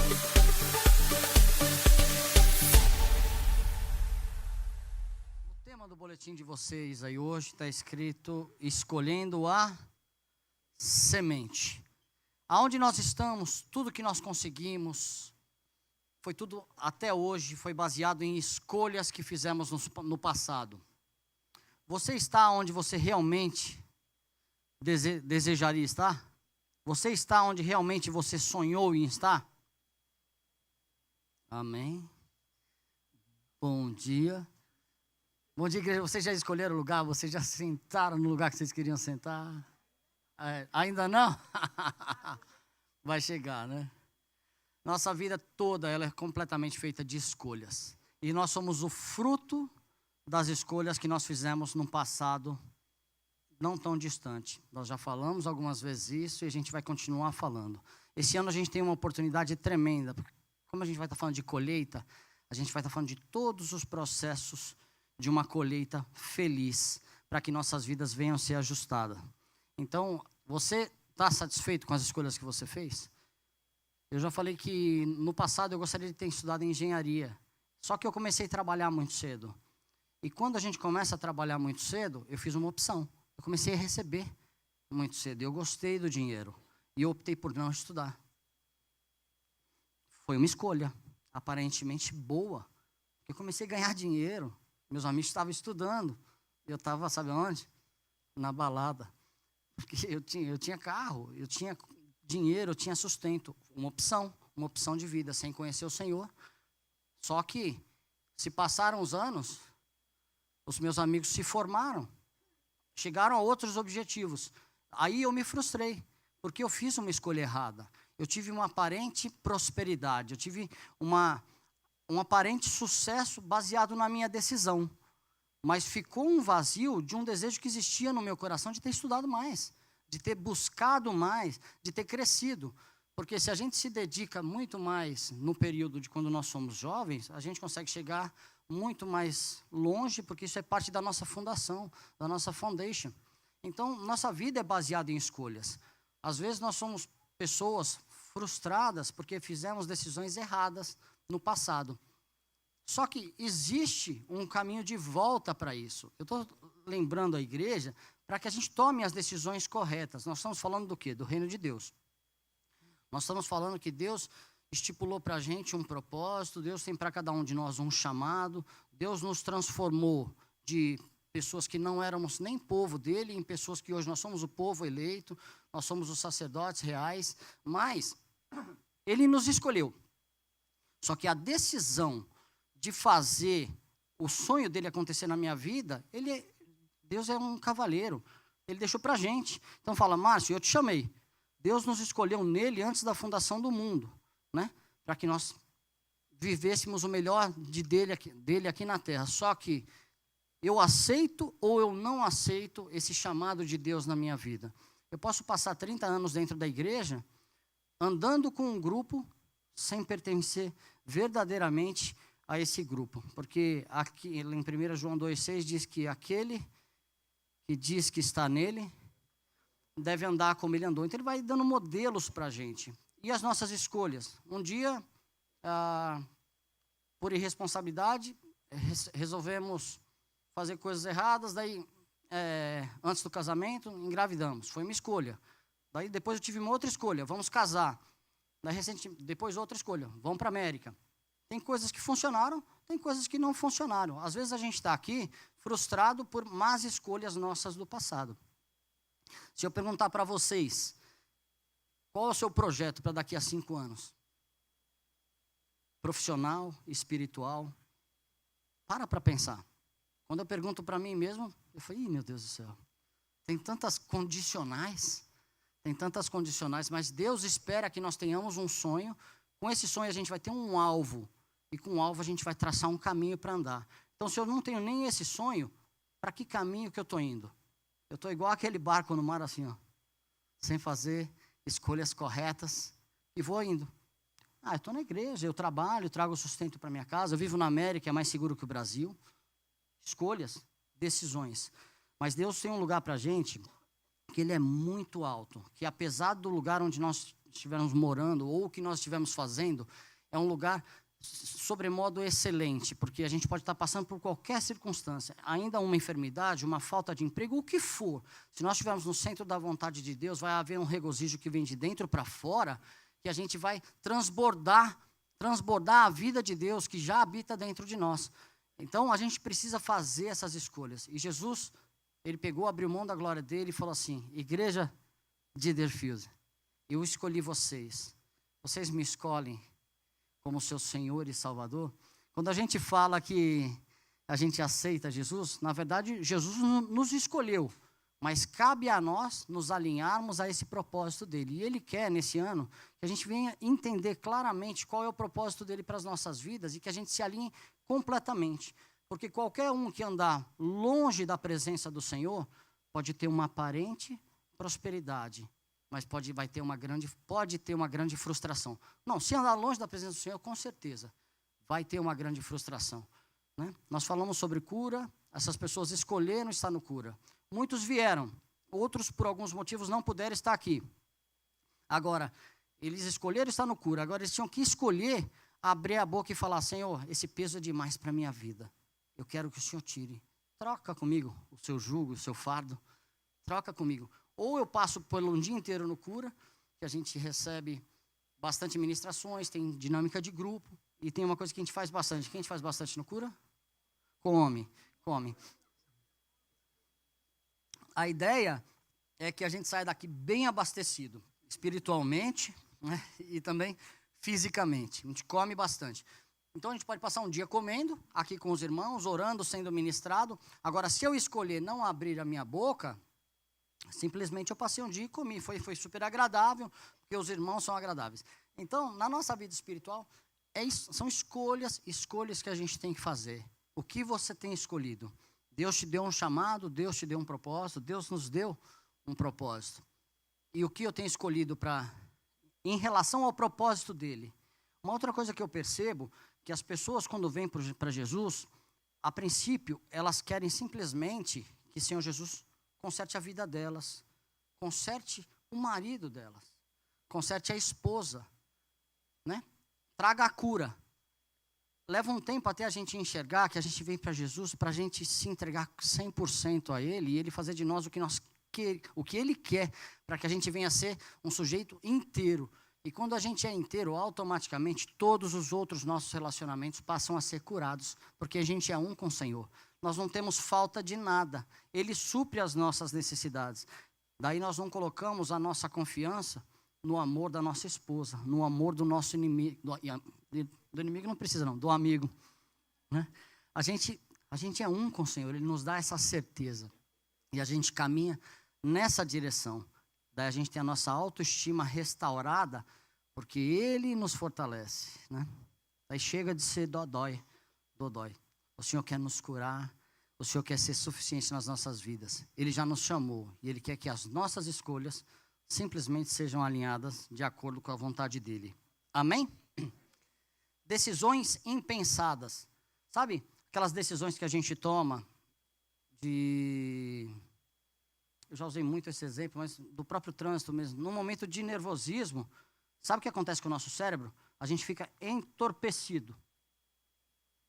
O tema do boletim de vocês aí hoje está escrito escolhendo a semente. Aonde nós estamos, tudo que nós conseguimos, foi tudo até hoje, foi baseado em escolhas que fizemos no passado. Você está onde você realmente desejaria estar? Você está onde realmente você sonhou em estar? Amém. Bom dia. Bom dia, igreja. Vocês já escolheram o lugar? Vocês já sentaram no lugar que vocês queriam sentar? Ainda não? Vai chegar, né? Nossa vida toda ela é completamente feita de escolhas. E nós somos o fruto das escolhas que nós fizemos no passado não tão distante. Nós já falamos algumas vezes isso e a gente vai continuar falando. Esse ano a gente tem uma oportunidade tremenda. Como a gente vai estar falando de colheita, a gente vai estar falando de todos os processos de uma colheita feliz, para que nossas vidas venham a ser ajustadas. Então, você está satisfeito com as escolhas que você fez? Eu já falei que no passado eu gostaria de ter estudado engenharia, só que eu comecei a trabalhar muito cedo. E quando a gente começa a trabalhar muito cedo, eu fiz uma opção. Eu comecei a receber muito cedo. Eu gostei do dinheiro e eu optei por não estudar. Foi uma escolha aparentemente boa. Eu comecei a ganhar dinheiro. Meus amigos estavam estudando. Eu estava, sabe onde? Na balada. Porque eu tinha carro, eu tinha dinheiro, eu tinha sustento. Uma opção de vida, sem conhecer o Senhor. Só que, se passaram os anos, os meus amigos se formaram. Chegaram a outros objetivos. Aí eu me frustrei, porque eu fiz uma escolha errada. Eu tive uma aparente prosperidade, eu tive um aparente sucesso baseado na minha decisão. Mas ficou um vazio de um desejo que existia no meu coração de ter estudado mais, de ter buscado mais, de ter crescido. Porque se a gente se dedica muito mais no período de quando nós somos jovens, a gente consegue chegar muito mais longe, porque isso é parte da nossa fundação, da nossa foundation. Então, nossa vida é baseada em escolhas. Às vezes nós somos pessoas frustradas porque fizemos decisões erradas no passado. Só que existe um caminho de volta para isso. Eu estou lembrando a igreja para que a gente tome as decisões corretas. Nós estamos falando do quê? Do reino de Deus. Nós estamos falando que Deus estipulou para a gente um propósito, Deus tem para cada um de nós um chamado, Deus nos transformou de pessoas que não éramos nem povo dele, em pessoas que hoje nós somos o povo eleito, nós somos os sacerdotes reais, mas ele nos escolheu. Só que a decisão de fazer o sonho dele acontecer na minha vida, Deus é um cavaleiro, ele deixou para a gente. Então fala, Márcio, eu te chamei. Deus nos escolheu nele antes da fundação do mundo, né? Para que nós vivêssemos o melhor dele aqui na terra. Só que eu aceito ou eu não aceito esse chamado de Deus na minha vida. Eu posso passar 30 anos dentro da igreja, andando com um grupo, sem pertencer verdadeiramente a esse grupo. Porque aqui em 1 João 2,6 diz que aquele que diz que está nele deve andar como ele andou. Então ele vai dando modelos para a gente. E as nossas escolhas? Um dia, por irresponsabilidade, resolvemos fazer coisas erradas, daí, antes do casamento, engravidamos. Foi uma escolha. Daí depois eu tive uma outra escolha, vamos casar. Daí depois outra escolha, vamos para a América. Tem coisas que funcionaram, tem coisas que não funcionaram. Às vezes a gente está aqui frustrado por más escolhas nossas do passado. Se eu perguntar para vocês, qual é o seu projeto para daqui a 5 anos? Profissional, espiritual? Para pensar. Quando eu pergunto para mim mesmo, eu falo, meu Deus do céu, tem tantas condicionais, mas Deus espera que nós tenhamos um sonho. Com esse sonho a gente vai ter um alvo, e com o alvo a gente vai traçar um caminho para andar. Então, se eu não tenho nem esse sonho, para que caminho que eu estou indo? Eu estou igual aquele barco no mar assim, ó, sem fazer escolhas corretas, e vou indo. Eu estou na igreja, eu trabalho, trago sustento para minha casa, eu vivo na América, é mais seguro que o Brasil. Escolhas, decisões. Mas Deus tem um lugar para a gente, que ele é muito alto, que apesar do lugar onde nós estivermos morando ou o que nós estivermos fazendo é um lugar sobremodo excelente, porque a gente pode estar passando por qualquer circunstância, ainda uma enfermidade, uma falta de emprego, o que for. Se nós estivermos no centro da vontade de Deus, vai haver um regozijo que vem de dentro para fora, que a gente vai transbordar a vida de Deus que já habita dentro de nós. Então, a gente precisa fazer essas escolhas. E Jesus, ele pegou, abriu mão da glória dele e falou assim: igreja de Deerfield, eu escolhi vocês. Vocês me escolhem como seu Senhor e Salvador. Quando a gente fala que a gente aceita Jesus, na verdade, Jesus nos escolheu. Mas cabe a nós nos alinharmos a esse propósito dele. E ele quer, nesse ano, que a gente venha entender claramente qual é o propósito dele para as nossas vidas e que a gente se alinhe completamente. Porque qualquer um que andar longe da presença do Senhor pode ter uma aparente prosperidade, mas pode ter uma grande frustração. Não, se andar longe da presença do Senhor, com certeza vai ter uma grande frustração, né? Nós falamos sobre cura, essas pessoas escolheram estar no cura. Muitos vieram, outros por alguns motivos não puderam estar aqui. Agora, eles escolheram estar no cura, agora eles tinham que escolher abrir a boca e falar: Senhor, esse peso é demais para a minha vida, eu quero que o Senhor tire. Troca comigo o seu jugo, o seu fardo, troca comigo. Ou eu passo pelo um dia inteiro no cura, que a gente recebe bastante ministrações, tem dinâmica de grupo, e tem uma coisa que a gente faz bastante. Quem a gente faz bastante no cura? Come. A ideia é que a gente saia daqui bem abastecido, espiritualmente, né, e também fisicamente. A gente come bastante. Então, a gente pode passar um dia comendo, aqui com os irmãos, orando, sendo ministrado. Agora, se eu escolher não abrir a minha boca, simplesmente eu passei um dia e comi. Foi super agradável, porque os irmãos são agradáveis. Então, na nossa vida espiritual, são escolhas que a gente tem que fazer. O que você tem escolhido? Deus te deu um chamado, Deus te deu um propósito, Deus nos deu um propósito. E o que eu tenho escolhido em relação ao propósito dele? Uma outra coisa que eu percebo, que as pessoas quando vêm para Jesus, a princípio, elas querem simplesmente que o Senhor Jesus conserte a vida delas, conserte o marido delas, conserte a esposa, né? Traga a cura. Leva um tempo até a gente enxergar que a gente vem para Jesus para a gente se entregar 100% a Ele e Ele fazer de nós o que Ele quer, para que a gente venha a ser um sujeito inteiro. E quando a gente é inteiro, automaticamente todos os outros nossos relacionamentos passam a ser curados, porque a gente é um com o Senhor. Nós não temos falta de nada. Ele supre as nossas necessidades. Daí nós não colocamos a nossa confiança no amor da nossa esposa, no amor do nosso inimigo. Do inimigo não precisa não, do amigo, né? A gente é um com o Senhor, Ele nos dá essa certeza. E a gente caminha nessa direção. Daí a gente tem a nossa autoestima restaurada, porque Ele nos fortalece, né? Daí chega de ser dodói. O Senhor quer nos curar, o Senhor quer ser suficiente nas nossas vidas. Ele já nos chamou e Ele quer que as nossas escolhas simplesmente sejam alinhadas de acordo com a vontade dEle. Amém? Decisões impensadas. Sabe aquelas decisões que a gente toma eu já usei muito esse exemplo, mas do próprio trânsito mesmo. No momento de nervosismo, sabe o que acontece com o nosso cérebro? A gente fica entorpecido.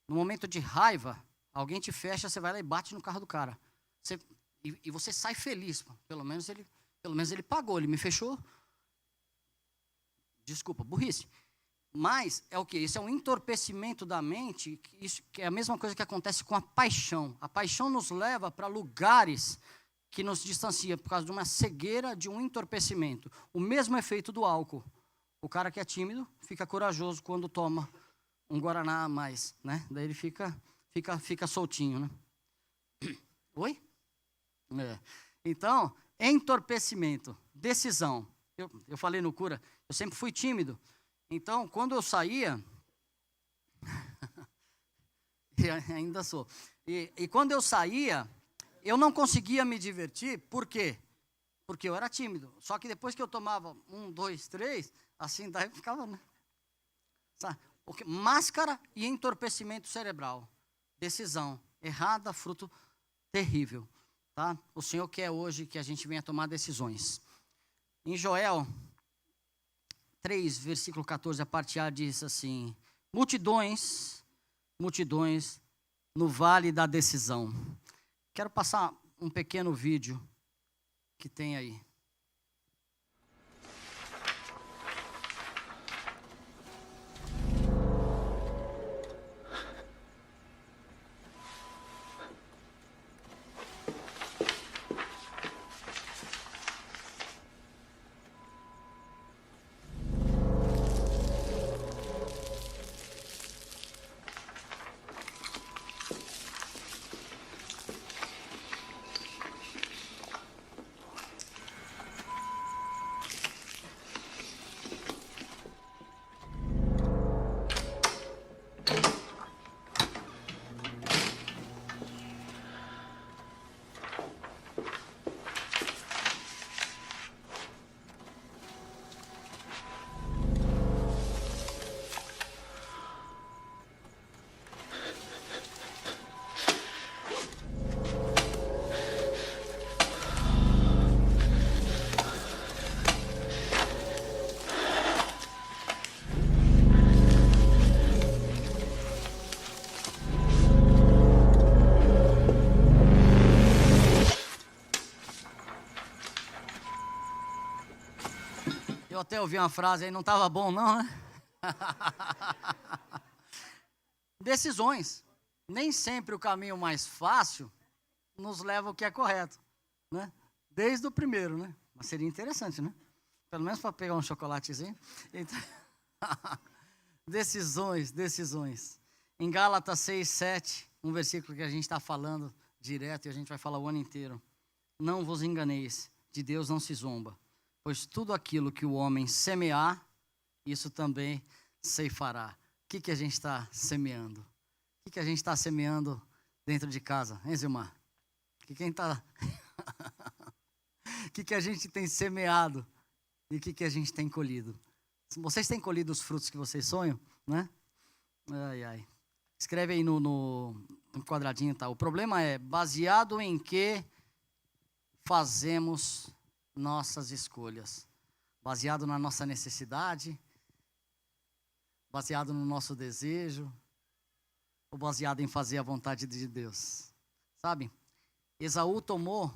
No momento de raiva, alguém te fecha, você vai lá e bate no carro do cara. E você sai feliz. Pelo menos ele pagou, ele me fechou. Desculpa, burrice. Mas é o quê? Isso é um entorpecimento da mente, isso que é a mesma coisa que acontece com a paixão. A paixão nos leva para lugares que nos distancia por causa de uma cegueira, de um entorpecimento. O mesmo efeito do álcool. O cara que é tímido fica corajoso quando toma um guaraná a mais, né? Daí ele fica soltinho, né? Oi? É. Então, entorpecimento, decisão. Eu falei no cura, eu sempre fui tímido. Então, quando eu saía, ainda sou, e quando eu saía, eu não conseguia me divertir, por quê? Porque eu era tímido. Só que depois que eu tomava 1, 2, 3, assim, daí eu ficava, né? Sabe? Máscara e entorpecimento cerebral. Decisão errada, fruto terrível. Tá? O Senhor quer hoje que a gente venha tomar decisões. Em Joel 3, versículo 14, a parte A, diz assim: multidões no vale da decisão. Quero passar um pequeno vídeo que tem aí. Eu até ouvi uma frase aí, não estava bom não, né? Decisões. Nem sempre o caminho mais fácil nos leva ao que é correto, né? Desde o primeiro, né? Mas seria interessante, né? Pelo menos para pegar um chocolatezinho. Então, decisões. Em Gálatas 6, 7, um versículo que a gente está falando direto e a gente vai falar o ano inteiro. Não vos enganeis, de Deus não se zomba. Pois tudo aquilo que o homem semear, isso também ceifará. O que a gente está semeando? O que a gente está semeando dentro de casa, hein, Zilmar? O que a gente tem semeado e o que a gente tem colhido? Vocês têm colhido os frutos que vocês sonham, né? Ai, ai. Escreve aí no quadradinho, tá? O problema é baseado em que fazemos nossas escolhas, baseado na nossa necessidade, baseado no nosso desejo, ou baseado em fazer a vontade de Deus. Sabe? Esaú tomou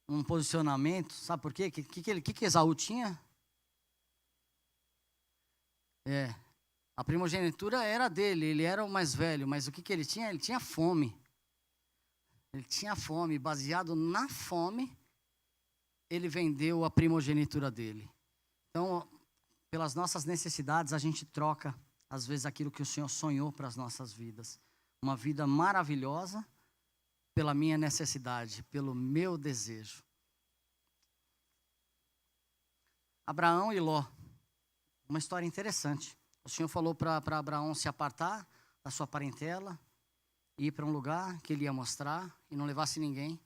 um posicionamento, sabe por quê? O que Esaú tinha? A primogenitura era dele, ele era o mais velho, mas o que ele tinha? Ele tinha fome. Ele tinha fome, baseado na fome, ele vendeu a primogenitura dele. Então, pelas nossas necessidades, a gente troca, às vezes, aquilo que o Senhor sonhou para as nossas vidas. Uma vida maravilhosa, pela minha necessidade, pelo meu desejo. Abraão e Ló, uma história interessante. O Senhor falou para Abraão se apartar da sua parentela, ir para um lugar que ele ia mostrar e não levasse ninguém.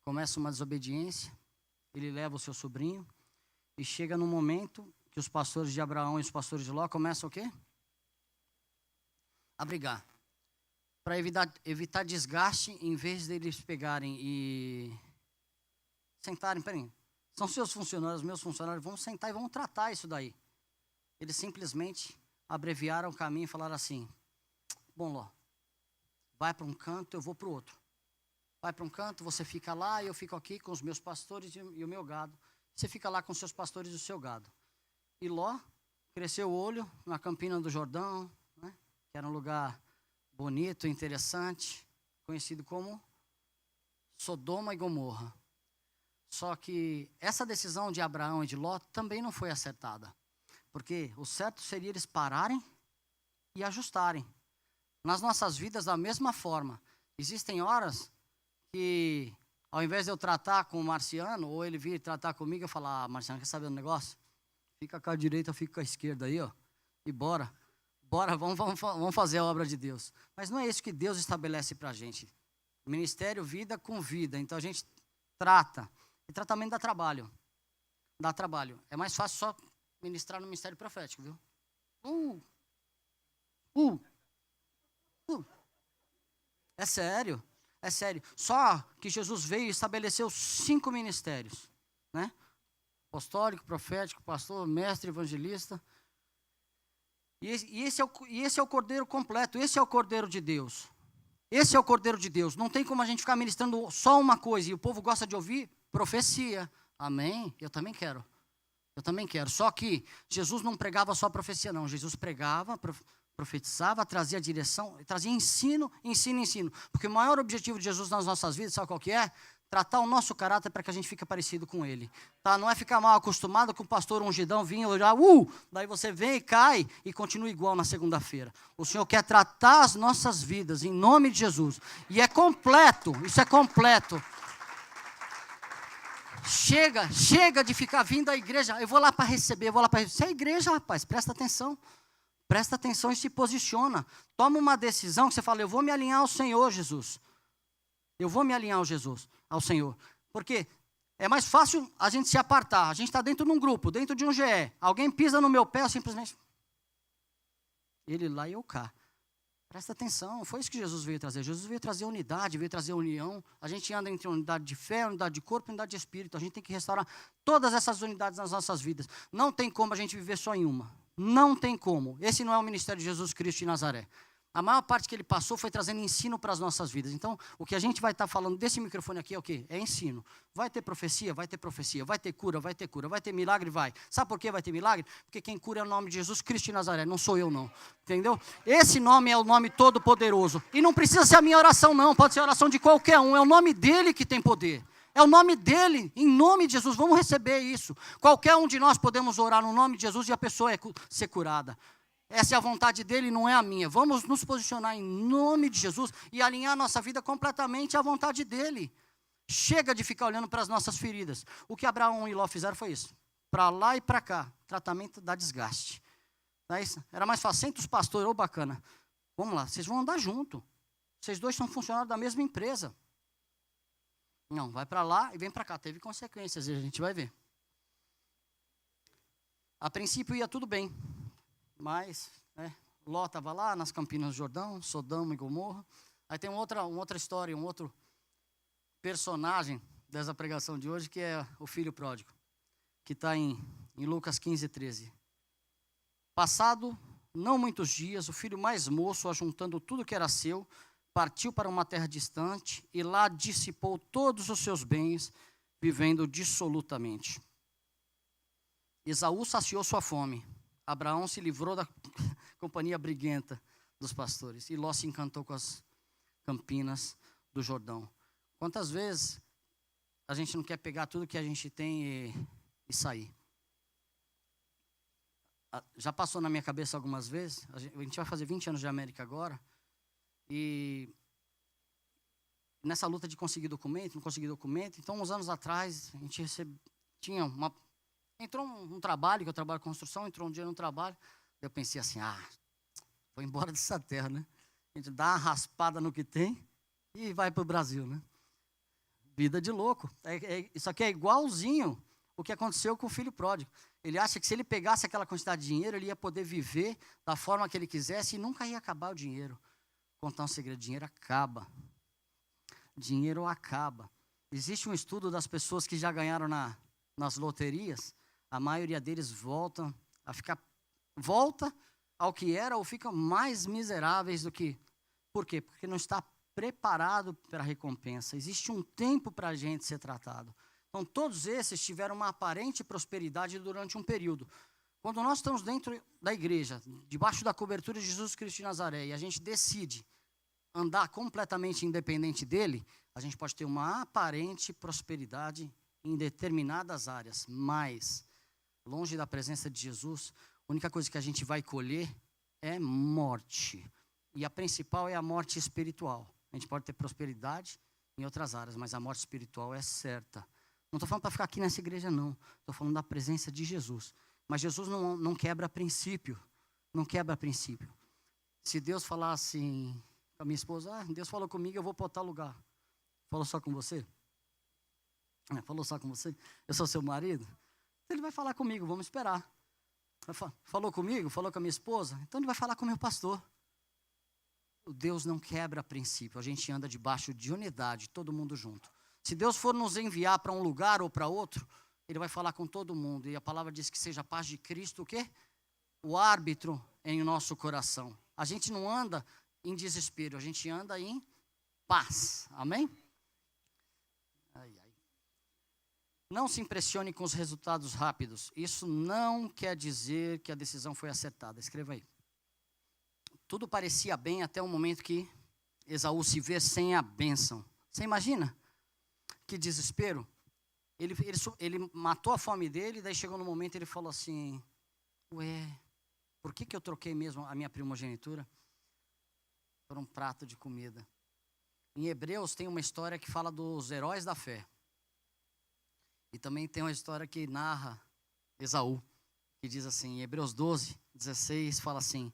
Começa uma desobediência, ele leva o seu sobrinho e chega num momento que os pastores de Abraão e os pastores de Ló começam o quê? A brigar. Para evitar desgaste, em vez deles pegarem e sentarem, peraí, são seus funcionários, meus funcionários, vamos sentar e vamos tratar isso daí. Eles simplesmente abreviaram o caminho e falaram assim: bom, Ló, vai para um canto, eu vou para o outro. Vai para um canto, você fica lá e eu fico aqui com os meus pastores e o meu gado. Você fica lá com os seus pastores e o seu gado. E Ló cresceu o olho na Campina do Jordão, né, que era um lugar bonito, interessante, conhecido como Sodoma e Gomorra. Só que essa decisão de Abraão e de Ló também não foi acertada. Porque o certo seria eles pararem e ajustarem. Nas nossas vidas, da mesma forma. Existem horas que, ao invés de eu tratar com o Marciano, ou ele vir tratar comigo, eu falar: Marciano, quer saber do negócio? Fica com a direita, fica com a esquerda aí, ó. E bora, vamos fazer a obra de Deus. Mas não é isso que Deus estabelece para a gente. Ministério, vida com vida. Então a gente trata. E tratamento dá trabalho. Dá trabalho. É mais fácil só ministrar no ministério profético, viu? É sério, é sério. Só que Jesus veio e estabeleceu 5 ministérios, né? apostólico, profético, pastor, mestre, evangelista. E esse é o Cordeiro completo, esse é o Cordeiro de Deus. Esse é o Cordeiro de Deus. Não tem como a gente ficar ministrando só uma coisa, e o povo gosta de ouvir profecia. Amém? Eu também quero. Eu também quero. Só que Jesus não pregava só profecia, não. Jesus pregava, profetizava, trazia direção, trazia ensino. Porque o maior objetivo de Jesus nas nossas vidas, sabe qual que é? Tratar o nosso caráter para que a gente fique parecido com ele. Tá? Não é ficar mal acostumado com o pastor ungidão vir olhar, daí você vem e cai e continua igual na segunda-feira. O Senhor quer tratar as nossas vidas em nome de Jesus. E é completo, isso é completo. Chega de ficar vindo à igreja. Eu vou lá para receber, Isso é igreja, rapaz, presta atenção. Presta atenção e se posiciona. Toma uma decisão que você fala, eu vou me alinhar ao Senhor, Jesus. Eu vou me alinhar ao Senhor. Porque é mais fácil a gente se apartar. A gente está dentro de um grupo, dentro de um GE. Alguém pisa no meu pé, eu simplesmente... Ele lá e eu cá. Presta atenção, foi isso que Jesus veio trazer. Jesus veio trazer unidade, veio trazer união. A gente anda entre unidade de fé, unidade de corpo e unidade de espírito. A gente tem que restaurar todas essas unidades nas nossas vidas. Não tem como a gente viver só em uma. Não tem como. Esse não é o ministério de Jesus Cristo de Nazaré. A maior parte que ele passou foi trazendo ensino para as nossas vidas. Então, o que a gente vai estar falando desse microfone aqui é o quê? É ensino. Vai ter profecia? Vai ter profecia. Vai ter cura? Vai ter cura. Vai ter milagre? Vai. Sabe por que vai ter milagre? Porque quem cura é o nome de Jesus Cristo de Nazaré. Não sou eu, não. Entendeu? Esse nome é o nome todo-poderoso. E não precisa ser a minha oração, não. Pode ser a oração de qualquer um. É o nome dele que tem poder. É o nome dele, em nome de Jesus. Vamos receber isso. Qualquer um de nós podemos orar no nome de Jesus e a pessoa ser curada. Essa é a vontade dele, não é a minha. Vamos nos posicionar em nome de Jesus e alinhar nossa vida completamente à vontade dele. Chega de ficar olhando para as nossas feridas. O que Abraão e Ló fizeram foi isso. Para lá e para cá. Tratamento dá desgaste. Era mais fácil. Senta os pastores, bacana. Vamos lá, vocês vão andar junto. Vocês dois são funcionários da mesma empresa. Não, vai para lá e vem para cá. Teve consequências, a gente vai ver. A princípio ia tudo bem. Mas, Ló estava lá nas Campinas do Jordão, Sodoma e Gomorra. Aí tem uma outra história, um outro personagem dessa pregação de hoje, que é o filho pródigo, que está em Lucas 15, 13. Passado não muitos dias, o filho mais moço, ajuntando tudo que era seu, partiu para uma terra distante e lá dissipou todos os seus bens, vivendo dissolutamente. Esaú saciou sua fome. Abraão se livrou da companhia briguenta dos pastores. E Ló se encantou com as campinas do Jordão. Quantas vezes a gente não quer pegar tudo que a gente tem e sair? Já passou na minha cabeça algumas vezes. A gente vai fazer 20 anos de América agora. E nessa luta de conseguir documento, não conseguir documento. Então, uns anos atrás, a gente entrou um trabalho, que eu trabalho com construção, entrou um dia no trabalho, eu pensei assim, vou embora dessa terra, né? A gente dá uma raspada no que tem e vai para o Brasil, né? Vida de louco. Isso aqui é igualzinho o que aconteceu com o filho pródigo. Ele acha que se ele pegasse aquela quantidade de dinheiro, ele ia poder viver da forma que ele quisesse e nunca ia acabar o dinheiro. Contar um segredo, dinheiro acaba. Dinheiro acaba. Existe um estudo das pessoas que já ganharam nas loterias. A maioria deles volta ao que era ou ficam mais miseráveis do que... Por quê? Porque não está preparado para a recompensa. Existe um tempo para a gente ser tratado. Então, todos esses tiveram uma aparente prosperidade durante um período. Quando nós estamos dentro da igreja, debaixo da cobertura de Jesus Cristo de Nazaré, e a gente decide andar completamente independente dele, a gente pode ter uma aparente prosperidade em determinadas áreas, mas longe da presença de Jesus, a única coisa que a gente vai colher é morte. E a principal é a morte espiritual. A gente pode ter prosperidade em outras áreas, mas a morte espiritual é certa. Não estou falando para ficar aqui nessa igreja, não. Estou falando da presença de Jesus. Mas Jesus não quebra princípio. Não quebra princípio. Se Deus falar assim com a minha esposa, Deus falou comigo, eu vou para tal lugar. Falou só com você? Falou só com você? Eu sou seu marido? Ele vai falar comigo, vamos esperar. Falou comigo? Falou com a minha esposa? Então ele vai falar com o meu pastor. Deus não quebra princípio. A gente anda debaixo de unidade, todo mundo junto. Se Deus for nos enviar para um lugar ou para outro, ele vai falar com todo mundo. E a palavra diz que seja a paz de Cristo, o quê? O árbitro em nosso coração. A gente não anda em desespero, a gente anda em paz. Amém? Não se impressione com os resultados rápidos. Isso não quer dizer que a decisão foi acertada. Escreva aí. Tudo parecia bem até o momento que Esaú se vê sem a bênção. Você imagina? Que desespero. Ele matou a fome dele, daí chegou no momento e ele falou assim, por que eu troquei mesmo a minha primogenitura por um prato de comida? Em Hebreus tem uma história que fala dos heróis da fé. E também tem uma história que narra Esaú, que diz assim, em Hebreus 12, 16, fala assim,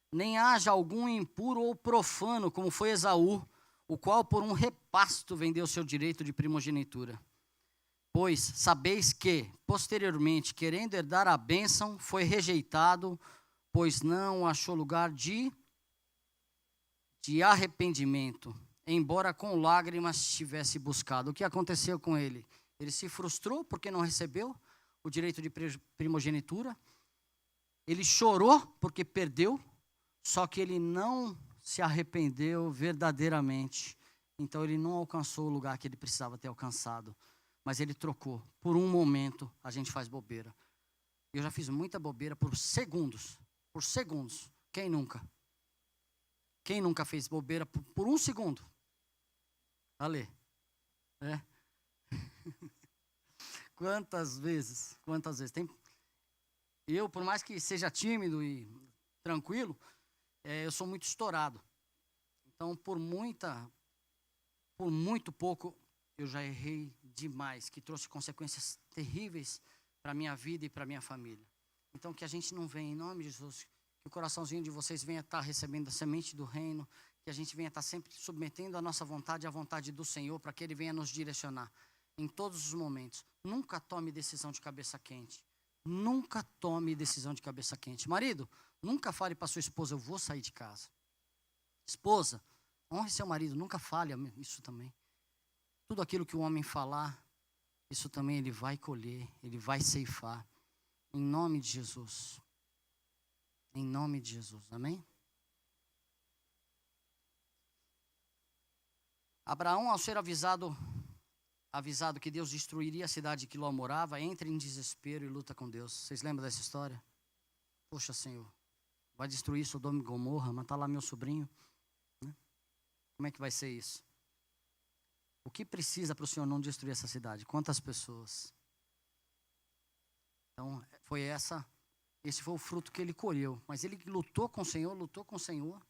nem haja algum impuro ou profano, como foi Esaú, o qual por um repasto vendeu seu direito de primogenitura. Pois sabeis que, posteriormente, querendo herdar a bênção, foi rejeitado, pois não achou lugar de arrependimento, embora com lágrimas tivesse buscado. O que aconteceu com ele? Ele se frustrou porque não recebeu o direito de primogenitura. Ele chorou porque perdeu, só que ele não se arrependeu verdadeiramente. Então ele não alcançou o lugar que ele precisava ter alcançado. Mas ele trocou. Por um momento, a gente faz bobeira. Eu já fiz muita bobeira por segundos. Por segundos. Quem nunca? Quem nunca fez bobeira por um segundo? Ale. Quantas vezes? Eu, por mais que seja tímido e tranquilo, eu sou muito estourado. Então, por muito pouco, eu já errei demais, que trouxe consequências terríveis para a minha vida e para a minha família. Então, que a gente não venha, em nome de Jesus, que o coraçãozinho de vocês venha estar recebendo a semente do reino, que a gente venha estar sempre submetendo a nossa vontade à vontade do Senhor, para que Ele venha nos direcionar em todos os momentos. Nunca tome decisão de cabeça quente. Nunca tome decisão de cabeça quente. Marido, nunca fale para sua esposa, eu vou sair de casa. Esposa, honre seu marido, nunca fale isso também. Tudo aquilo que o homem falar, isso também ele vai colher, ele vai ceifar. Em nome de Jesus. Em nome de Jesus, amém? Abraão, ao ser avisado que Deus destruiria a cidade que Ló morava, entra em desespero e luta com Deus. Vocês lembram dessa história? Poxa, Senhor, vai destruir Sodoma e Gomorra, matar lá meu sobrinho. Né? Como é que vai ser isso? O que precisa para o Senhor não destruir essa cidade? Quantas pessoas? Então, esse foi o fruto que ele colheu. Mas ele lutou com o Senhor,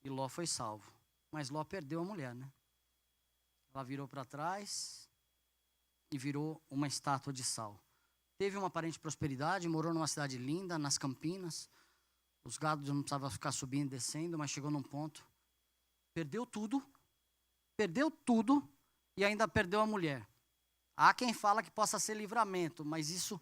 e Ló foi salvo. Mas Ló perdeu a mulher, né? Ela virou para trás e virou uma estátua de sal. Teve uma aparente prosperidade, morou numa cidade linda, nas Campinas. Os gados não precisavam ficar subindo e descendo, mas chegou num ponto. Perdeu tudo e ainda perdeu a mulher. Há quem fala que possa ser livramento, mas isso,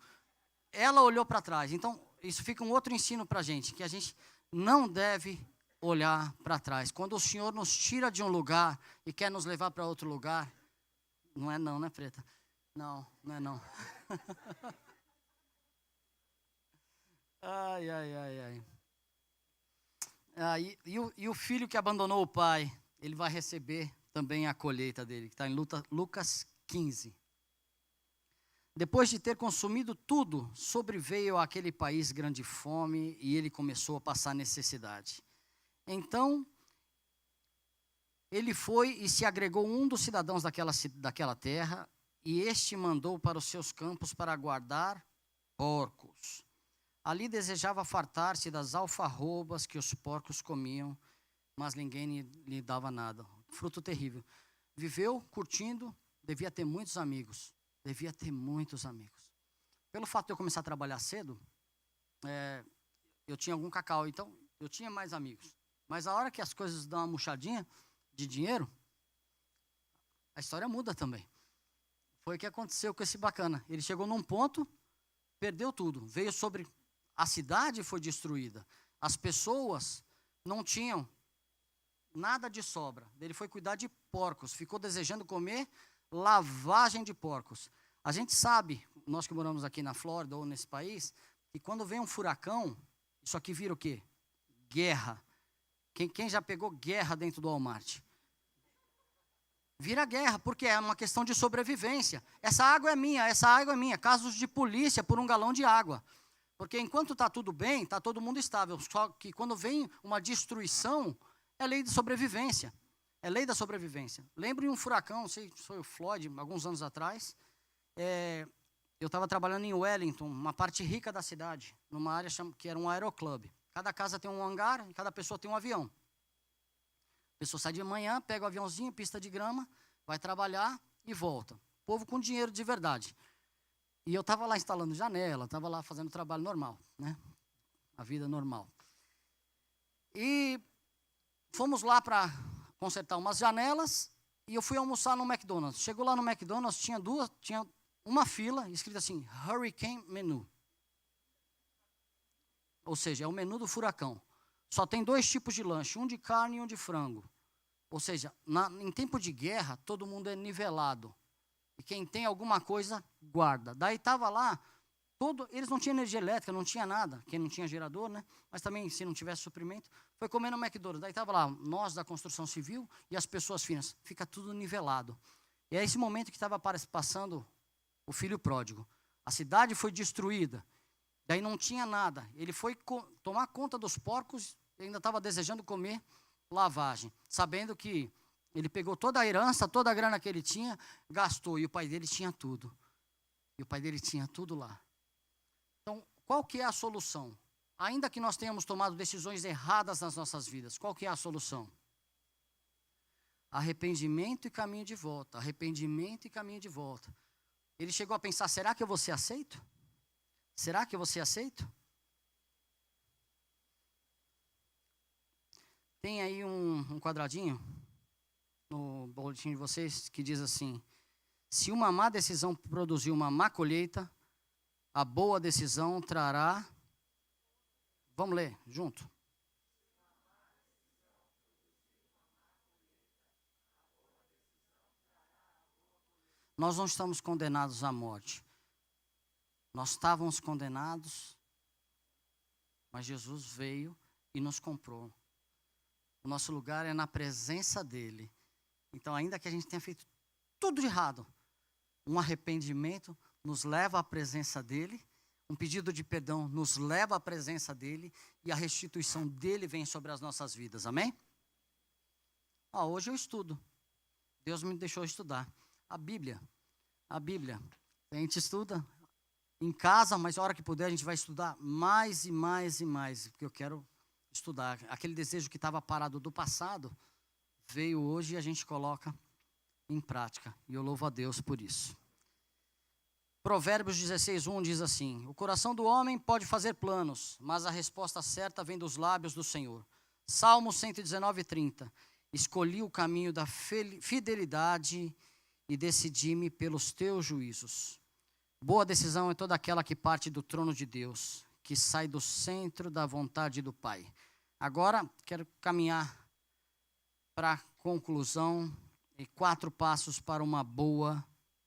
ela olhou para trás. Então, isso fica um outro ensino para a gente, que a gente não deve olhar para trás. Quando o Senhor nos tira de um lugar e quer nos levar para outro lugar, não é não, né, Preta? Não é não. Ai. E o filho que abandonou o pai, ele vai receber também a colheita dele, que está em Lucas 15. Depois de ter consumido tudo, sobreveio àquele país grande fome e ele começou a passar necessidade. Então, ele foi e se agregou um dos cidadãos daquela terra, e este mandou para os seus campos para guardar porcos. Ali desejava fartar-se das alfarrobas que os porcos comiam, mas ninguém lhe dava nada. Fruto terrível. Viveu curtindo, devia ter muitos amigos. Pelo fato de eu começar a trabalhar cedo, eu tinha algum cacau, então eu tinha mais amigos. Mas a hora que as coisas dão uma murchadinha de dinheiro, a história muda também. Foi o que aconteceu com esse bacana. Ele chegou num ponto, perdeu tudo. Veio sobre a cidade, foi destruída. As pessoas não tinham nada de sobra. Ele foi cuidar de porcos. Ficou desejando comer lavagem de porcos. A gente sabe, nós que moramos aqui na Flórida ou nesse país, que quando vem um furacão, isso aqui vira o quê? Guerra. Quem já pegou guerra dentro do Walmart? Vira guerra, porque é uma questão de sobrevivência. Essa água é minha. Casos de polícia por um galão de água. Porque enquanto está tudo bem, está todo mundo estável. Só que quando vem uma destruição, é lei de sobrevivência. É lei da sobrevivência. Lembro de um furacão, não sei se foi o Floyd, alguns anos atrás. Eu estava trabalhando em Wellington, uma parte rica da cidade, numa área que era um aeroclube. Cada casa tem um hangar e cada pessoa tem um avião. A pessoa sai de manhã, pega o aviãozinho, pista de grama, vai trabalhar e volta. Povo com dinheiro de verdade. E eu estava lá instalando janela, estava lá fazendo trabalho normal, né? A vida normal. E fomos lá para consertar umas janelas e eu fui almoçar no McDonald's. Chegou lá no McDonald's, tinha uma fila escrita assim, Hurricane Menu. Ou seja, é o menu do furacão. Só tem 2 tipos de lanche, um de carne e um de frango. Ou seja, em tempo de guerra, todo mundo é nivelado. E quem tem alguma coisa, guarda. Daí estava lá, eles não tinham energia elétrica, não tinha nada. Quem não tinha gerador, né? Mas também, se não tivesse suprimento, foi comer no McDonald's. Daí estava lá, nós da construção civil e as pessoas finas. Fica tudo nivelado. E é esse momento que estava passando o filho pródigo. A cidade foi destruída. Daí não tinha nada. Ele foi tomar conta dos porcos e ainda estava desejando comer lavagem, sabendo que ele pegou toda a herança, toda a grana que ele tinha, gastou, e o pai dele tinha tudo. E o pai dele tinha tudo lá. Então, qual que é a solução? Ainda que nós tenhamos tomado decisões erradas nas nossas vidas, qual que é a solução? Arrependimento e caminho de volta. Arrependimento e caminho de volta. Ele chegou a pensar, será que eu vou ser aceito? Será que eu vou ser aceito? Tem aí um quadradinho no boletim de vocês que diz assim: se uma má decisão produzir uma má colheita, a boa decisão trará... Vamos ler junto. Nós não estamos condenados à morte. Nós estávamos condenados, mas Jesus veio e nos comprou. O nosso lugar é na presença dele. Então, ainda que a gente tenha feito tudo de errado, um arrependimento nos leva à presença dele, um pedido de perdão nos leva à presença dele e a restituição dele vem sobre as nossas vidas. Amém? Hoje eu estudo. Deus me deixou estudar. A Bíblia. A gente estuda em casa, mas a hora que puder a gente vai estudar mais e mais e mais, porque eu quero estudar. Aquele desejo que estava parado do passado, veio hoje e a gente coloca em prática. E eu louvo a Deus por isso. Provérbios 16:1 diz assim: o coração do homem pode fazer planos, mas a resposta certa vem dos lábios do Senhor. Salmo 119:30. Escolhi o caminho da fidelidade e decidi-me pelos teus juízos. Boa decisão é toda aquela que parte do trono de Deus, que sai do centro da vontade do Pai. Agora, quero caminhar para a conclusão e 4 passos para uma boa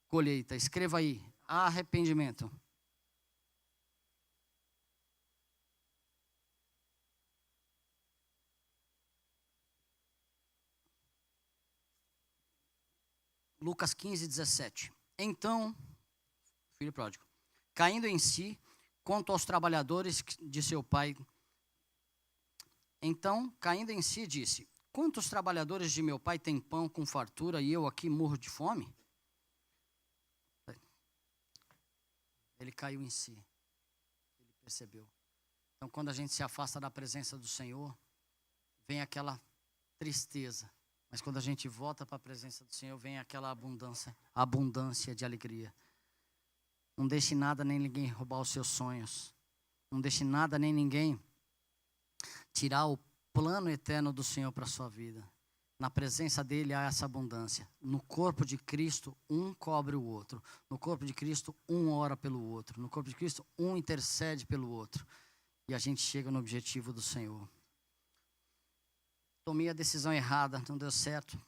colheita. Escreva aí: arrependimento. Lucas 15:17. Então, filho pródigo, caindo em si, quanto aos trabalhadores de seu pai. Então, caindo em si, disse: quantos trabalhadores de meu pai têm pão com fartura e eu aqui morro de fome? Ele caiu em si. Ele percebeu. Então, quando a gente se afasta da presença do Senhor, vem aquela tristeza. Mas quando a gente volta para a presença do Senhor, vem aquela abundância de alegria. Não deixe nada nem ninguém roubar os seus sonhos. Não deixe nada nem ninguém tirar o plano eterno do Senhor para a sua vida. Na presença dele há essa abundância. No corpo de Cristo, um cobre o outro. No corpo de Cristo, um ora pelo outro. No corpo de Cristo, um intercede pelo outro. E a gente chega no objetivo do Senhor. Tomei a decisão errada, não deu certo.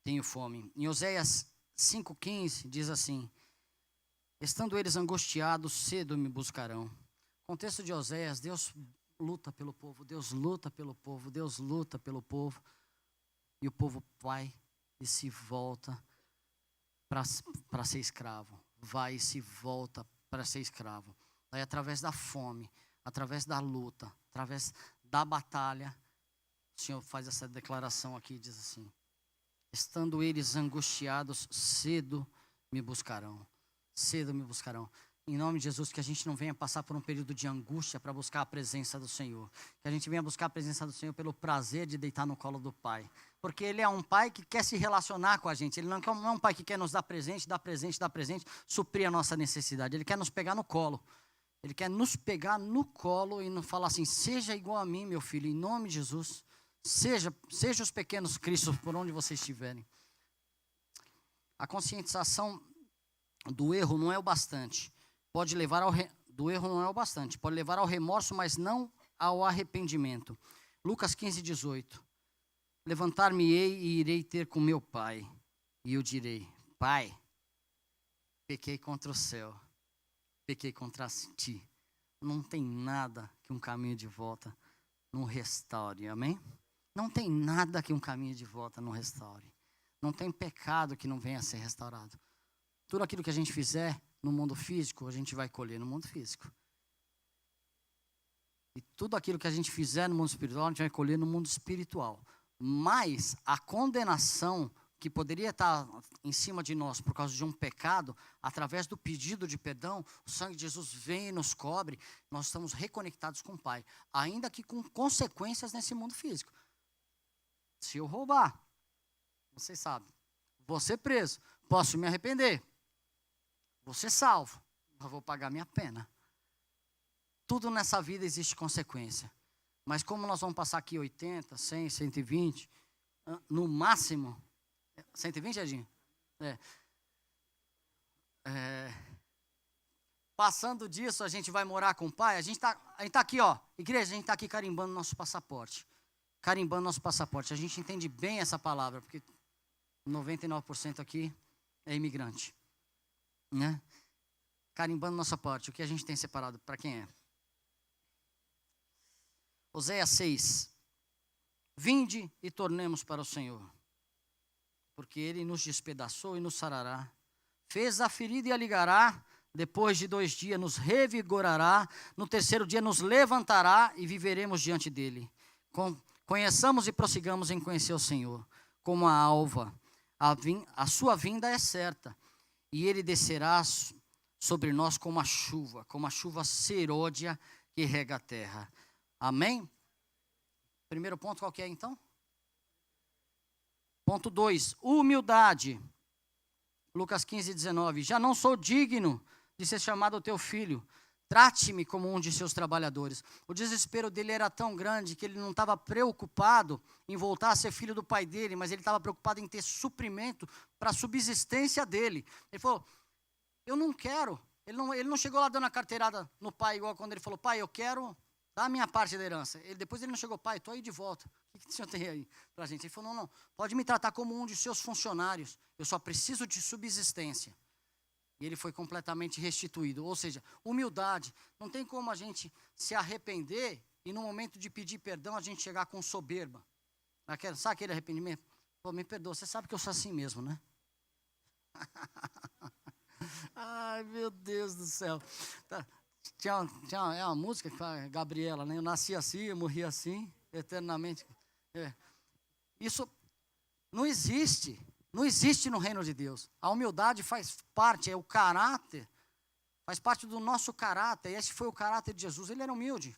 Tenho fome. Em Oséias 5,15 diz assim: estando eles angustiados, cedo me buscarão. Contexto de Oséias, Deus luta pelo povo, Deus luta pelo povo, Deus luta pelo povo. E o povo vai e se volta para ser escravo. Vai e se volta para ser escravo. Aí através da fome, através da luta, através da batalha, o Senhor faz essa declaração aqui e diz assim: estando eles angustiados, cedo me buscarão. Cedo me buscarão. Em nome de Jesus, que a gente não venha passar por um período de angústia para buscar a presença do Senhor. Que a gente venha buscar a presença do Senhor pelo prazer de deitar no colo do Pai. Porque Ele é um Pai que quer se relacionar com a gente. Ele não é um Pai que quer nos dar presente, suprir a nossa necessidade. Ele quer nos pegar no colo. Ele quer nos pegar no colo e nos falar assim: seja igual a mim, meu filho, em nome de Jesus. Seja os pequenos Cristos por onde vocês estiverem. A conscientização do erro não é o bastante. Pode levar ao remorso, mas não ao arrependimento. Lucas 15:18. Levantar-me-ei e irei ter com meu pai, e eu direi: Pai, pequei contra o céu, pequei contra ti. Não tem nada que um caminho de volta não restaure, amém? Não tem nada que um caminho de volta não restaure. Não tem pecado que não venha a ser restaurado. Tudo aquilo que a gente fizer no mundo físico, a gente vai colher no mundo físico. E tudo aquilo que a gente fizer no mundo espiritual, a gente vai colher no mundo espiritual. Mas a condenação que poderia estar em cima de nós por causa de um pecado, através do pedido de perdão, o sangue de Jesus vem e nos cobre, nós estamos reconectados com o Pai. Ainda que com consequências nesse mundo físico. Se eu roubar, vocês sabem, vou ser preso, posso me arrepender. Vou ser salvo, mas vou pagar minha pena. Tudo nessa vida existe consequência. Mas como nós vamos passar aqui 80, 100, 120, no máximo, 120, Edinho? Passando disso, a gente vai morar com o Pai. A gente tá aqui, ó, igreja, a gente está aqui carimbando nosso passaporte. Carimbando nosso passaporte. A gente entende bem essa palavra, porque 99% aqui é imigrante. Né? Carimbando nossa parte, o que a gente tem separado, para quem é? Oséias 6. Vinde e tornemos para o Senhor, porque Ele nos despedaçou e nos sarará, fez a ferida e a ligará, depois de 2 dias nos revigorará, no 3º dia nos levantará e viveremos diante dEle. Conheçamos e prossigamos em conhecer o Senhor, como a alva, a sua vinda é certa, e Ele descerá sobre nós como a chuva serôdia que rega a terra. Amém? Primeiro ponto qual que é então? Ponto 2, humildade. Lucas 15:19. Já não sou digno de ser chamado teu filho. Trate-me como um de seus trabalhadores. O desespero dele era tão grande que ele não estava preocupado em voltar a ser filho do pai dele, mas ele estava preocupado em ter suprimento para a subsistência dele. Ele falou: eu não quero. Ele não chegou lá dando a carteirada no pai, igual quando ele falou: pai, eu quero dar a minha parte da herança. Depois ele não chegou: pai, estou aí de volta. O que o senhor tem aí para a gente? Ele falou: não, pode me tratar como um de seus funcionários. Eu só preciso de subsistência. E ele foi completamente restituído. Ou seja, humildade. Não tem como a gente se arrepender e no momento de pedir perdão a gente chegar com soberba. Sabe aquele arrependimento? Pô, me perdoa, você sabe que eu sou assim mesmo, né? Ai, meu Deus do céu. Tinha uma música que fala, Gabriela, né? Eu nasci assim, eu morri assim, eternamente. Isso não existe. Não existe no reino de Deus. A humildade faz parte, é o caráter, faz parte do nosso caráter. E esse foi o caráter de Jesus. Ele era humilde.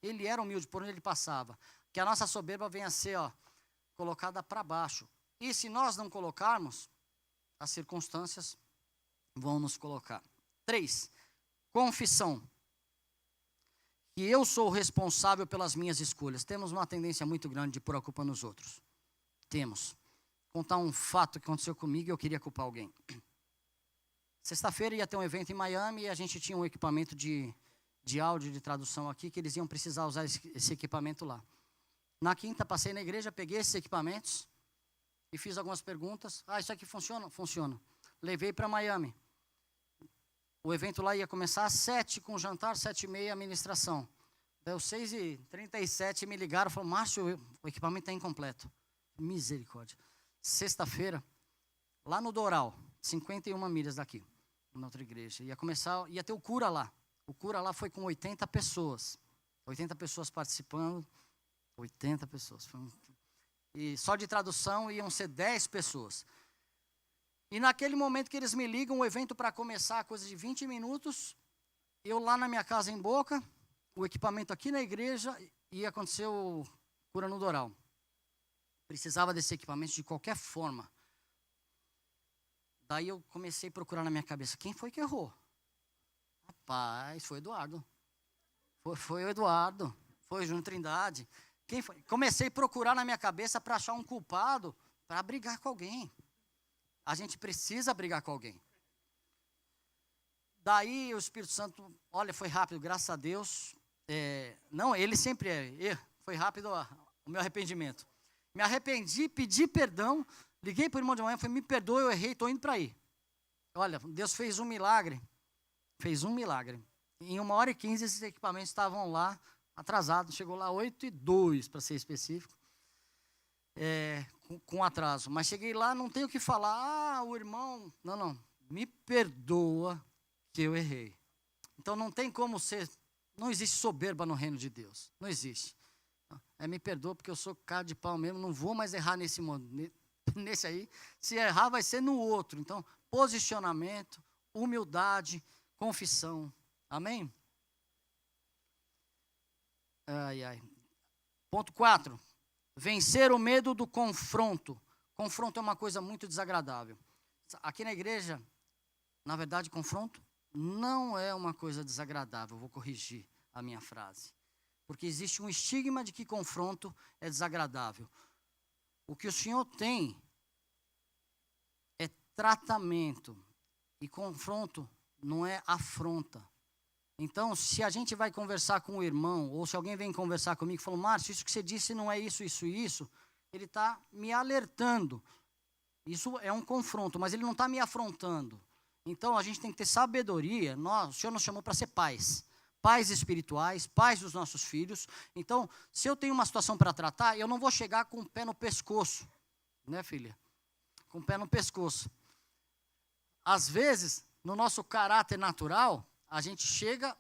Ele era humilde por onde ele passava. Que a nossa soberba venha a ser colocada para baixo. E se nós não colocarmos, as circunstâncias vão nos colocar. 3, confissão. Que eu sou responsável pelas minhas escolhas. Temos uma tendência muito grande de pôr a culpa nos outros. Temos. Contar um fato que aconteceu comigo e eu queria culpar alguém. Sexta-feira ia ter um evento em Miami e a gente tinha um equipamento de áudio, de tradução aqui, que eles iam precisar usar esse equipamento lá. Na quinta, passei na igreja, peguei esses equipamentos e fiz algumas perguntas. Isso aqui funciona? Funciona. Levei para Miami. O evento lá ia começar às 7h com jantar, 7h30 a ministração. Deu 6h37, me ligaram, falaram, Márcio, o equipamento está incompleto. Misericórdia. Sexta-feira, lá no Doral, 51 milhas daqui, na outra igreja. Ia ter o cura lá. O cura lá foi com 80 pessoas. 80 pessoas participando. 80 pessoas. E só de tradução iam ser 10 pessoas. E naquele momento que eles me ligam, o evento para começar, coisa de 20 minutos, eu lá na minha casa em Boca, o equipamento aqui na igreja, e aconteceu o cura no Doral. Precisava desse equipamento de qualquer forma. Daí eu comecei a procurar na minha cabeça, quem foi que errou? Rapaz, foi o Eduardo. Foi o Eduardo. Foi o Júnior Trindade. Quem foi? Comecei a procurar na minha cabeça para achar um culpado, para brigar com alguém. A gente precisa brigar com alguém. Daí o Espírito Santo, olha, foi rápido, graças a Deus. Não, ele sempre é. Foi rápido o meu arrependimento. Me arrependi, pedi perdão, liguei para o irmão de manhã, falei, me perdoe, eu errei, estou indo para aí. Olha, Deus fez um milagre. Fez um milagre. Em 1h15 esses equipamentos estavam lá, atrasados. Chegou lá 8h02, para ser específico. Com atraso. Mas cheguei lá, não tenho o que falar. O irmão... Não. Me perdoa que eu errei. Então não tem como ser... Não existe soberba no reino de Deus. Não existe. Me perdoa porque eu sou cara de pau mesmo. Não vou mais errar nesse aí. Se errar vai ser no outro. Então, posicionamento, humildade, confissão. Amém? Ponto 4. Vencer o medo do confronto. Confronto é uma coisa muito desagradável. Aqui na igreja, na verdade, confronto não é uma coisa desagradável. Vou corrigir a minha frase. Porque existe um estigma de que confronto é desagradável. O que o Senhor tem é tratamento. E confronto não é afronta. Então, se a gente vai conversar com o irmão, ou se alguém vem conversar comigo e falou, Márcio, isso que você disse não é isso, ele está me alertando. Isso é um confronto, mas ele não está me afrontando. Então, a gente tem que ter sabedoria. O Senhor nos chamou para ser pais. Pais espirituais, pais dos nossos filhos. Então, se eu tenho uma situação para tratar, eu não vou chegar com o pé no pescoço. Né, filha? Com o pé no pescoço. Às vezes, no nosso caráter natural, a gente chega,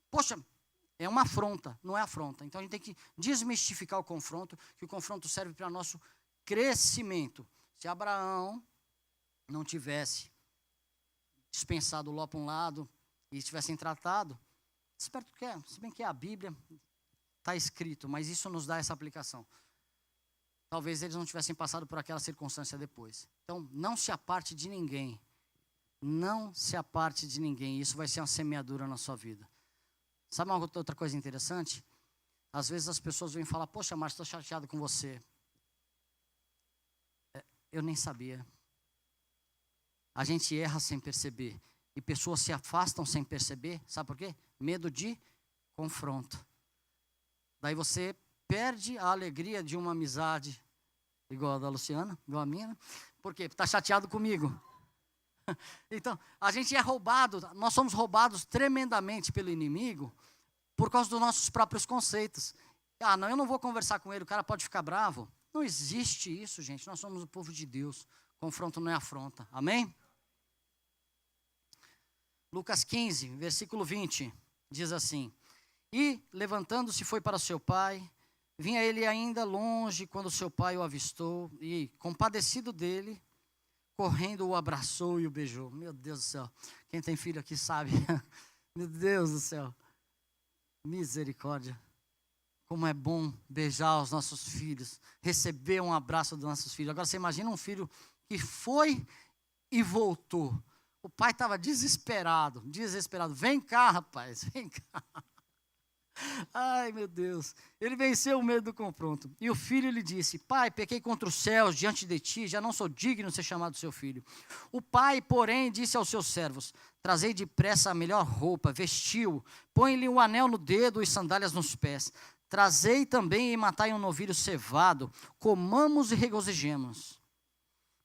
poxa, é uma afronta, não é afronta. Então a gente tem que desmistificar o confronto, que o confronto serve para nosso crescimento. Se Abraão não tivesse dispensado Ló para um lado e tivessem tratado, se bem que a Bíblia está escrito, mas isso nos dá essa aplicação. Talvez eles não tivessem passado por aquela circunstância depois. Então, não se aparte de ninguém. Não se aparte de ninguém. Isso vai ser uma semeadura na sua vida. Sabe uma outra coisa interessante? Às vezes as pessoas vêm falar, poxa, Márcio, estou chateado com você. Eu nem sabia. A gente erra sem perceber. E pessoas se afastam sem perceber. Sabe por quê? Medo de confronto. Daí você perde a alegria de uma amizade igual a da Luciana, igual a minha. Né? Por quê? Porque está chateado comigo. Então, a gente é roubado, nós somos roubados tremendamente pelo inimigo por causa dos nossos próprios conceitos. Não, eu não vou conversar com ele, o cara pode ficar bravo. Não existe isso, gente. Nós somos o povo de Deus. Confronto não é afronta. Amém? Lucas 15, versículo 20, diz assim: E, levantando-se, foi para seu pai. Vinha ele ainda longe quando seu pai o avistou e, compadecido dele, correndo, o abraçou e o beijou. Meu Deus do céu. Quem tem filho aqui sabe. Meu Deus do céu. Misericórdia. Como é bom beijar os nossos filhos. Receber um abraço dos nossos filhos. Agora você imagina um filho que foi e voltou. O pai estava desesperado. Vem cá, rapaz. Vem cá. Ai, meu Deus. Ele venceu o medo do confronto. E o filho lhe disse: Pai, pequei contra os céus diante de ti, já não sou digno de ser chamado seu filho. O pai, porém, disse aos seus servos: Trazei depressa a melhor roupa, vestiu, põe-lhe um anel no dedo e sandálias nos pés. Trazei também e matai um novilho cevado, comamos e regozijemos.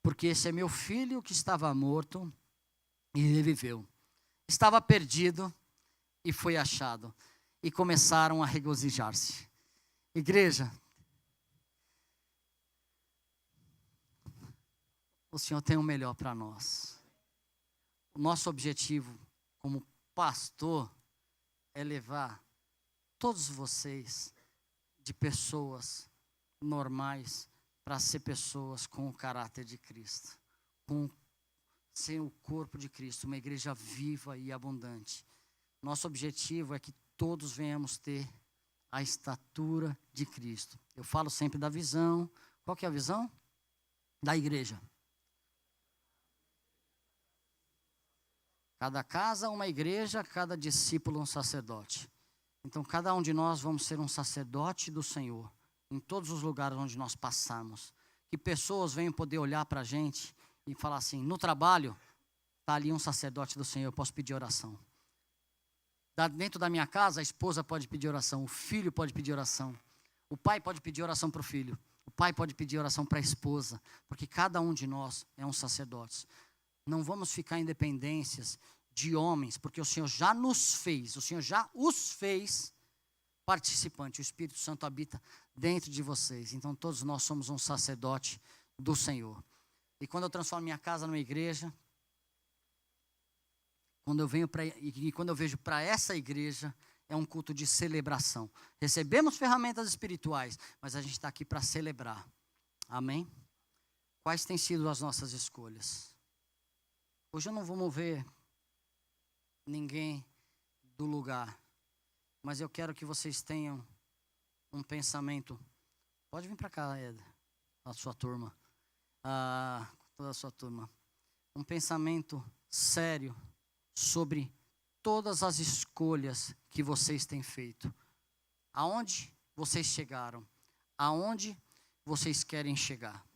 porque esse é meu filho que estava morto e reviveu. Estava perdido e foi achado. E começaram a regozijar-se. Igreja, o Senhor tem o melhor para nós. O nosso objetivo como pastor é levar todos vocês de pessoas normais para ser pessoas com o caráter de Cristo, com ser o corpo de Cristo, uma igreja viva e abundante. Nosso objetivo é que todos venhamos ter a estatura de Cristo. Eu falo sempre da visão. Qual que é a visão? Da igreja. Cada casa uma igreja, cada discípulo um sacerdote. Então cada um de nós vamos ser um sacerdote do Senhor, em todos os lugares onde nós passarmos. Que pessoas venham poder olhar para a gente e falar assim, no trabalho, está ali um sacerdote do Senhor, eu posso pedir oração. Dentro da minha casa, a esposa pode pedir oração, o filho pode pedir oração, o pai pode pedir oração para o filho, o pai pode pedir oração para a esposa, porque cada um de nós é um sacerdote. Não vamos ficar em dependências de homens, porque o Senhor já nos fez, o Senhor já os fez participante. O Espírito Santo habita dentro de vocês. Então todos nós somos um sacerdote do Senhor. E quando eu transformo minha casa numa igreja, quando eu vejo para essa igreja, é um culto de celebração. Recebemos ferramentas espirituais, mas a gente está aqui para celebrar. Amém? Quais têm sido as nossas escolhas? Hoje eu não vou mover ninguém do lugar, mas eu quero que vocês tenham um pensamento. Pode vir para cá, Ed, a sua turma, toda a sua turma. Um pensamento sério sobre todas as escolhas que vocês têm feito. Aonde vocês chegaram? Aonde vocês querem chegar?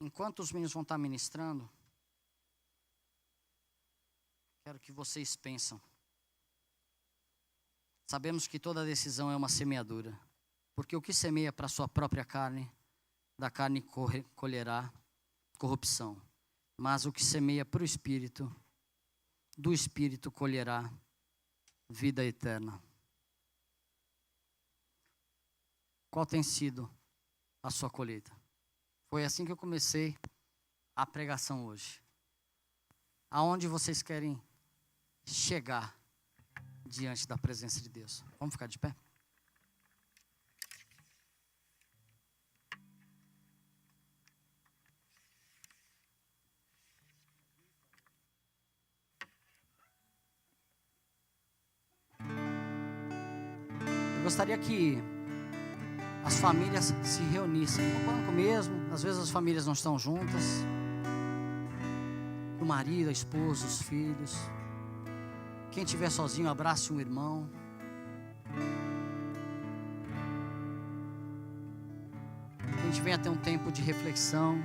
Enquanto os meninos vão estar ministrando, quero que vocês pensem. Sabemos que toda decisão é uma semeadura, porque o que semeia para a sua própria carne, da carne colherá corrupção. Mas o que semeia para o Espírito, do Espírito colherá vida eterna. Qual tem sido a sua colheita? Foi assim que eu comecei a pregação hoje. Aonde vocês querem chegar diante da presença de Deus? Vamos ficar de pé? Eu gostaria que as famílias se reunissem no banco mesmo. Às vezes as famílias não estão juntas. O marido, a esposa, os filhos. Quem estiver sozinho, abrace um irmão. Que a gente venha ter um tempo de reflexão.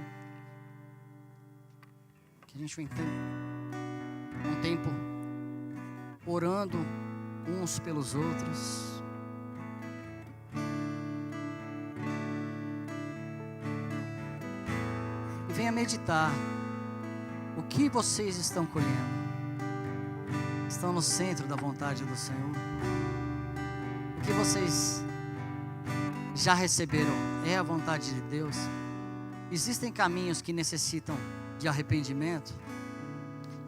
Que a gente venha ter um tempo orando uns pelos outros. E venha meditar. O que vocês estão colhendo? Estão no centro da vontade do Senhor? O que vocês já receberam é a vontade de Deus? Existem caminhos que necessitam de arrependimento?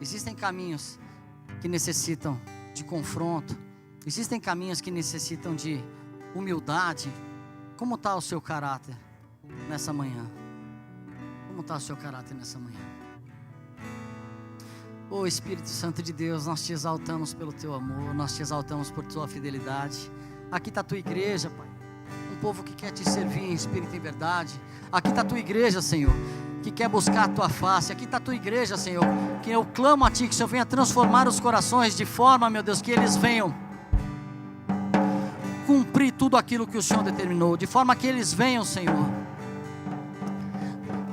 Existem caminhos que necessitam de confronto? Existem caminhos que necessitam de humildade? Como está o seu caráter nessa manhã? Como está o seu caráter nessa manhã? Oh Espírito Santo de Deus, nós te exaltamos pelo teu amor, nós te exaltamos por tua fidelidade. Aqui está a tua igreja, Pai, um povo que quer te servir em espírito e em verdade. Aqui está a tua igreja, Senhor, que quer buscar a tua face. Aqui está a tua igreja, Senhor, que eu clamo a ti, que o Senhor venha transformar os corações de forma, meu Deus, que eles venham cumprir tudo aquilo que o Senhor determinou, de forma que eles venham, Senhor,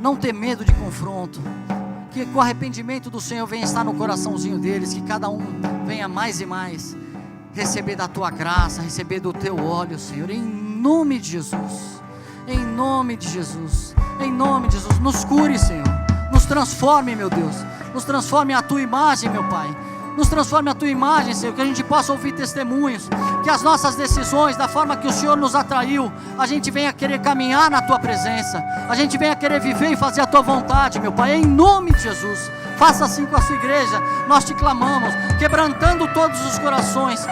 não ter medo de confronto. Que o arrependimento do Senhor venha estar no coraçãozinho deles, que cada um venha mais e mais receber da tua graça, receber do teu óleo, Senhor, em nome de Jesus. Em nome de Jesus. Em nome de Jesus. Nos cure, Senhor. Nos transforme, meu Deus. Nos transforme a Tua imagem, meu Pai. Nos transforme a Tua imagem, Senhor, que a gente possa ouvir testemunhos, que as nossas decisões, da forma que o Senhor nos atraiu, a gente venha querer caminhar na Tua presença, a gente venha querer viver e fazer a Tua vontade, meu Pai, em nome de Jesus. Faça assim com a Sua igreja, nós Te clamamos, quebrantando todos os corações,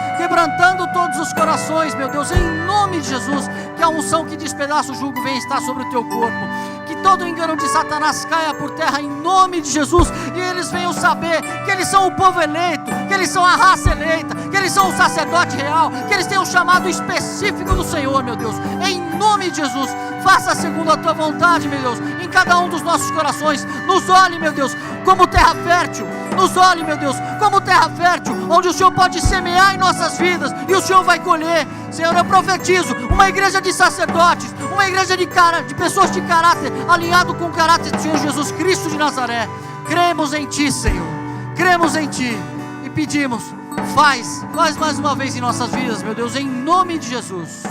meu Deus, em nome de Jesus, que a unção que despedaça o jugo venha estar sobre o Teu corpo, que todo engano de Satanás caia por terra em nome de Jesus, e eles venham saber que eles são o povo eleito, que eles são a raça eleita, que eles são o sacerdote real, que eles têm um chamado específico do Senhor, meu Deus, em nome de Jesus. Faça segundo a Tua vontade, meu Deus, em cada um dos nossos corações. Nos olhe, meu Deus, como terra fértil. Nos olhe, meu Deus, como terra fértil, onde o Senhor pode semear em nossas vidas e o Senhor vai colher. Senhor, eu profetizo uma igreja de sacerdotes, uma igreja de pessoas de caráter, alinhado com o caráter do Senhor Jesus Cristo de Nazaré. Cremos em Ti, Senhor, cremos em Ti e pedimos, faz mais uma vez em nossas vidas, meu Deus, em nome de Jesus.